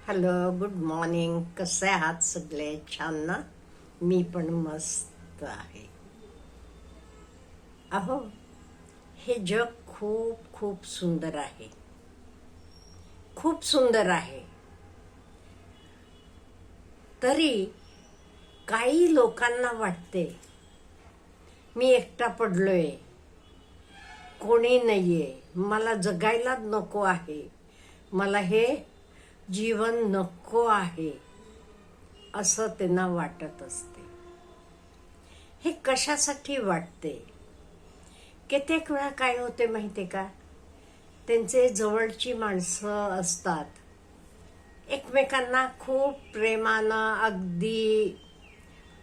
Hello, good morning. कसे आहात सगळे? छान ना? मी पण मस्त आहे. अहो, हे जग खूप खूप सुंदर आहे. खूप सुंदर आहे. तरी काही लोकांना वाटते मी एकटा पडलोय, कोणी नाहीये, मला जगायला नको आहे, मला हे जीवन नको आहे, असं त्यांना वाटत असते. हे कशासाठी वाटते? कित्येक वेळा काय होते माहिती का, त्यांचे जवळची माणसं असतात, एकमेकांना खूप प्रेमानं अगदी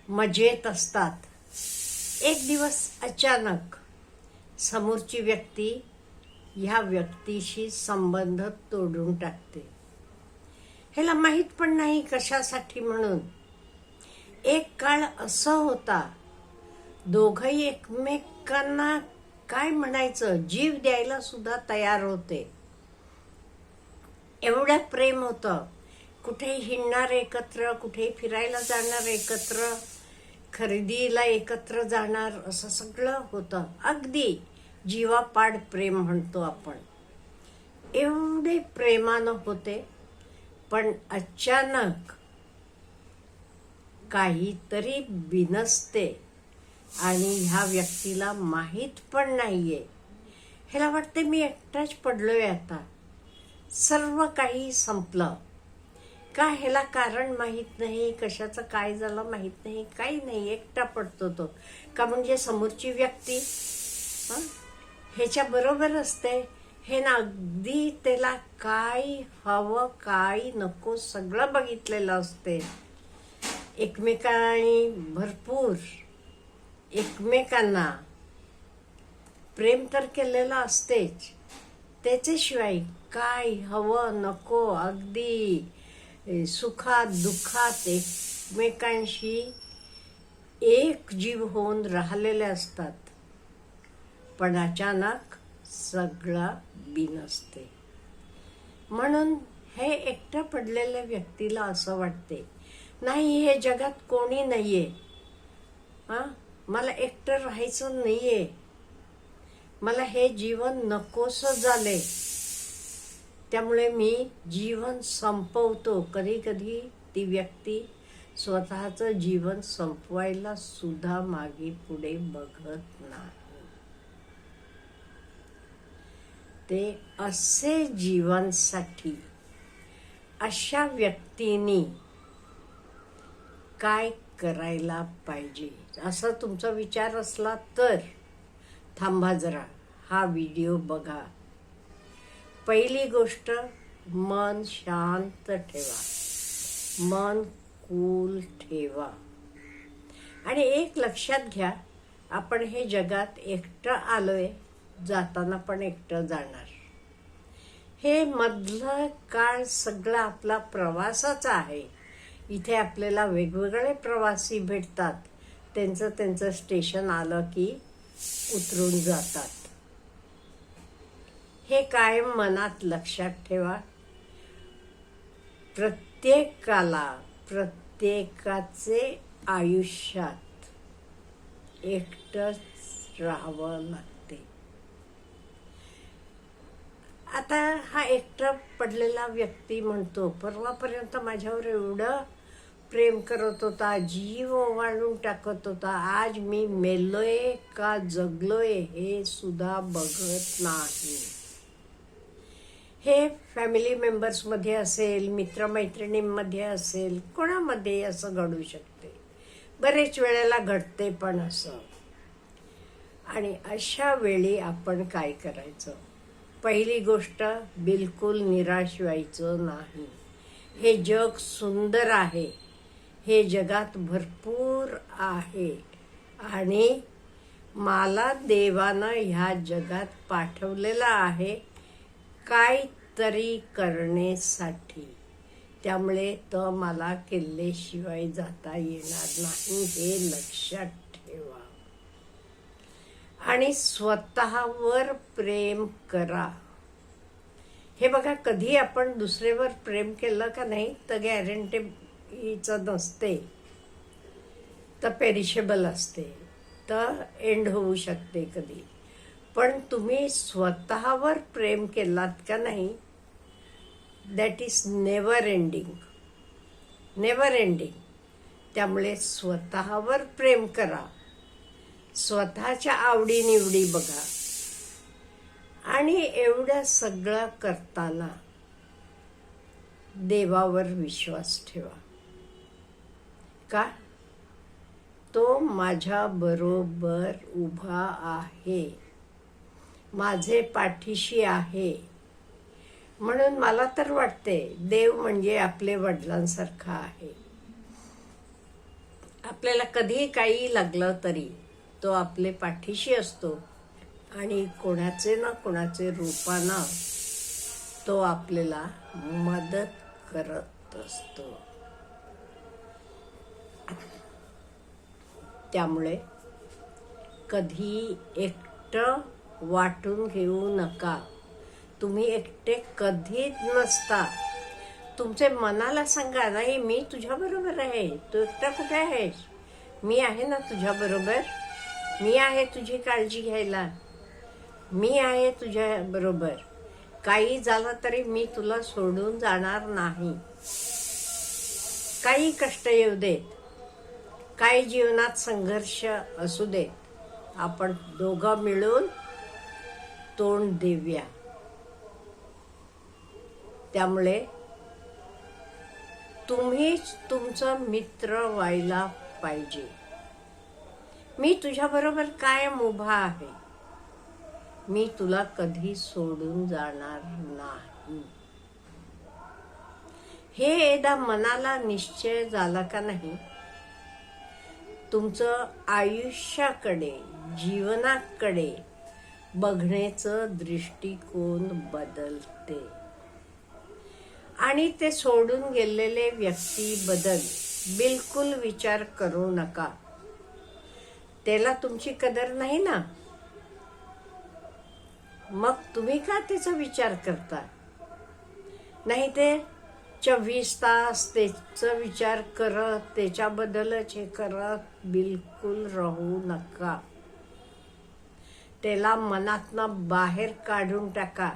मजेत असतात. एक दिवस अचानक समोरची व्यक्ती ह्या व्यक्तीशी संबंध तोडून टाकते. ह्याला माहीत पण नाही कशासाठी. म्हणून एक काळ असा होता, दोघही एकमेकांना काय म्हणायचं, जीव द्यायला सुद्धा तयार होते. एवढं प्रेम होतं. कुठे हिंडणार एकत्र, कुठे फिरायला जाणार एकत्र, खरेदीला एकत्र जाणार, असं सगळं होतं. अगदी जीवापाड प्रेम म्हणतो आपण. एवढे प्रेमानं होते. पण अचानक काहीतरी बिनसते आणि ह्या व्यक्तीला माहीत पण नाहीये. ह्याला वाटते मी एकटाच पडलोय, आता सर्व काही संपलं. का ह्याला कारण माहीत नाही, कशाचं काय झालं माहीत नाही, काही नाही, एकटा पडतो तो. का म्हणजे समोरची व्यक्ती ह्याच्या बरोबर असते, हे ना अगदी त्याला काय हवं काय नको सगळं बघितलेलं असते. एकमेकांनी भरपूर एकमेकांना प्रेम तर केलेलं असतेच, त्याच्याशिवाय काय हवं नको अगदी सुखात दुःखात एकमेकांशी एक जीव होऊन राहिलेले असतात. पण अचानक सगळं बिनसते. म्हणून हे एकटं पडलेल्या व्यक्तीला असं वाटते, नाही हे जगात कोणी नाहीये, मला एकटं राहायचं नाहीये, मला हे जीवन नकोसं झाले, त्यामुळे मी जीवन संपवतो. कधी कधी ती व्यक्ती स्वतःचं जीवन संपवायला सुद्धा मागे पुढे बघत नाही. ते असे जीवनसाठी अशा व्यक्तींनी काय करायला पाहिजे, असा तुमचा विचार असला तर थांबा जरा, हा व्हिडिओ बघा. पहिली गोष्ट, मन शांत ठेवा, मन कूल ठेवा. आणि एक लक्षात घ्या, आपण हे जगात एकटं आलोय, जाताना पण एकटं जाणार. हे मधलं काळ सगळा आपला प्रवासाचा आहे. इथे आपल्याला वेगवेगळे प्रवासी भेटतात, त्यांचं स्टेशन आलं की उतरून जातात. हे कायम मनात लक्षात ठेवा. प्रत्येकाला प्रत्येकाचे आयुष्यात एकटंच राहावं लागते. आता हा एकटा पडलेला व्यक्ती म्हणतो, परवापर्यंत माझ्यावर एवढं प्रेम करत होता, जीव ओवाळून टाकत होता, आज मी मेलोय का जगलोय हे सुद्धा बघत नाही. हे फॅमिली मेंबर्समध्ये असेल, मित्रमैत्रिणींमध्ये असेल, कोणामध्ये असं घडू शकते. बरेच वेळेला घडते पण असं. आणि अशा वेळी आपण काय करायचं? पहिली गोष्ट, बिलकुल निराश व्हायचं नाही. हे जग सुंदर आहे, हे जगात भरपूर आहे आणि मला देवानं ह्या जगात पाठवलेलं आहे काहीतरी करण्यासाठी. त्यामुळे तर मला केल्याशिवाय जाता येणार नाही, हे लक्षात ठेवा. आणि स्वतःवर प्रेम करा. हे बघा, कधी आपण दुसऱ्यावर प्रेम केलं का नाही तर गॅरंटीचं नसते, तर पेरिशेबल असते, तर एंड होऊ शकते कधी. पण तुम्ही स्वतःवर प्रेम केलात का नाही, that is never ending, never ending. त्यामुळे स्वतःवर प्रेम करा, स्वतःच्या आवडीनिवडी बघा, आणि एवढं सगळं करताना देवावर विश्वास ठेवा. का? तो माझ्या बरोबर उभा आहे, माझे पाठीशी आहे. म्हणून मला तर वाटते देव म्हणजे आपले वडिलांसारखा आहे. आपल्याला कधी काही लागलं तरी तो आपले पाठीशी असतो, आणि कोणाचे ना कोणाचे रूपानं तो आपल्याला मदत करत असतो. त्यामुळे कधी एकटं वाटून घेऊ नका. तुम्ही एकटे कधीच नसता. तुमचे मनाला सांगा, नाही मी तुझ्या बरोबर आहे, तू एकटा कुठे आहेस, मी आहे ना तुझ्या बरोबर, मी आहे तुझी काळजी घ्यायला, मी आहे तुझ्या बरोबर, काही झालं तरी मी तुला सोडून जाणार नाही. काही कष्ट येऊ देत, काही जीवनात संघर्ष असू देत, आपण दोघं मिळून तोंड देऊया. त्यामुळे तुम्हीच तुमचा मित्र व्हायला पाहिजे. मी तुझ्याबरोबर कायम उभा आहे, मी तुला कधी सोडून जाणार नाही. हे एकदा मनाला निश्चय झाला का नाही, तुमचं आयुष्याकडे, जीवनाकडे बघण्याचं दृष्टिकोन बदलते. आणि ते सोडून गेलेले व्यक्तीबद्दल बिलकुल विचार करू नका. त्याला तुमची कदर नाही ना, मग तुम्ही का त्याचा विचार करता? नाही ते 24 तास त्याचा विचार करत, त्याच्याबद्दलच हे करत बिलकुल राहू नका. त्याला मनातनं बाहेर काढून टाका.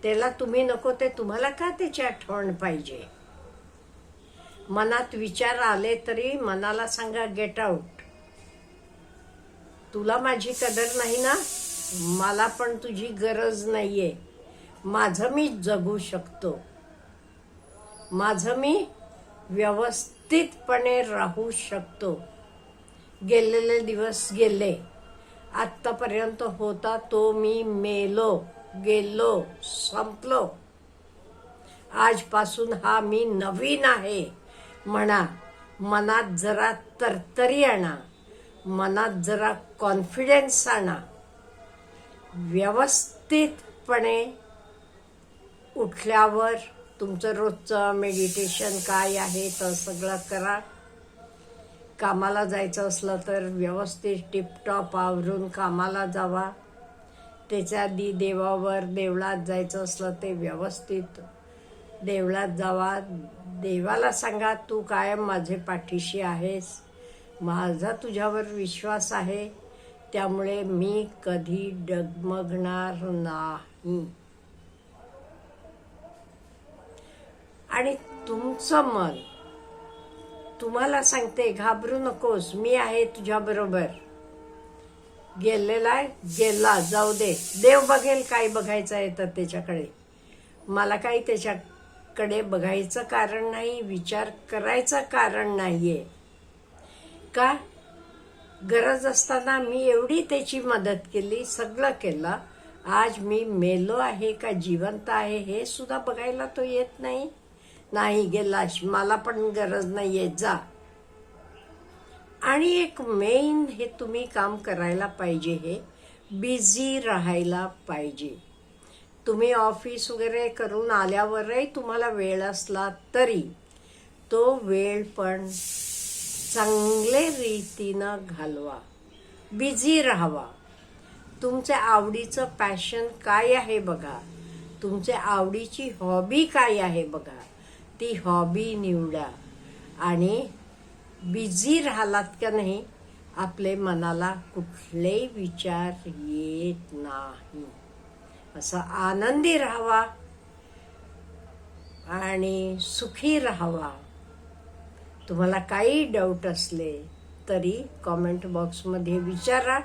त्याला तुम्ही नको ते तुम्हाला का त्याची आठवण पाहिजे? मनात विचार आले तरी मनाला सांगा, गेट आउट. तुला माझी कदर नाही ना, मला पण तुझी गरज नाहीये. माझं मी जगू शकतो, माझं मी व्यवस्थितपणे राहू शकतो. गेलेले दिवस गेले, आत्तापर्यंत होता तो मी मेलो, गेलो, संपलो. आजपासून हा मी नवीन आहे म्हणा. मनात जरा तरतरी आणा, मनात जरा कॉन्फिडन्स आणा. व्यवस्थितपणे उठल्यावर तुमचं रोजचं मेडिटेशन काय आहे तर सगळं करा. कामाला जायचं असलं तर व्यवस्थित टिपटॉप आवरून कामाला जावा. त्याच्या आधी देवळात जायचं असलं ते व्यवस्थित देवळात जावा. देवाला सांगा, तू कायम माझे पाठीशी आहेस, माझा तुझ्यावर विश्वास आहे, त्यामुळे मी कधी डगमगणार नाही. आणि तुमचं मन तुम्हाला सांगते, घाबरू नकोस, मी आहे तुझ्या बरोबर. गेलेला गेला, जाऊ दे, देव बघेल काय बघायचं आहे तर त्याच्याकडे. मला काही त्याच्याकडे बघायचं कारण नाही, विचार करायचं कारण नाहीये. का? गरज असताना मी एवढी त्याची मदत केली, सगळं केलं. आज मी मेलो आहे का जिवंत आहे हे सुद्धा बघायला तो येत नाही. नाही, गेलास, मला पण गरज नाहीये, जा. आणि एक मेन हे तुम्ही काम करायला पाहिजे, हे बिझी राहायला पाहिजे. तुम्ही ऑफिस वगैरे करून आल्यावरही तुम्हाला वेळ असला तरी तो वेळ पण चांगले रीतीनं घालवा, बिझी राहावा. तुमच्या आवडीचं पॅशन काय आहे बघा, तुमच्या आवडीची हॉबी काय आहे बघा, ती हॉबी निवडा. आणि बिझी राहिलात का नाही, आपले मनाला कुठलेही विचार येत नाही. असं आनंदी राहावा आणि सुखी राहावा. तुम्हाला काही डाऊट असले तरी कॉमेंट बॉक्समध्ये विचारा.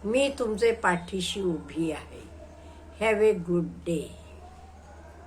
मी तुमचे पाठीशी उभी आहे. Have a good day.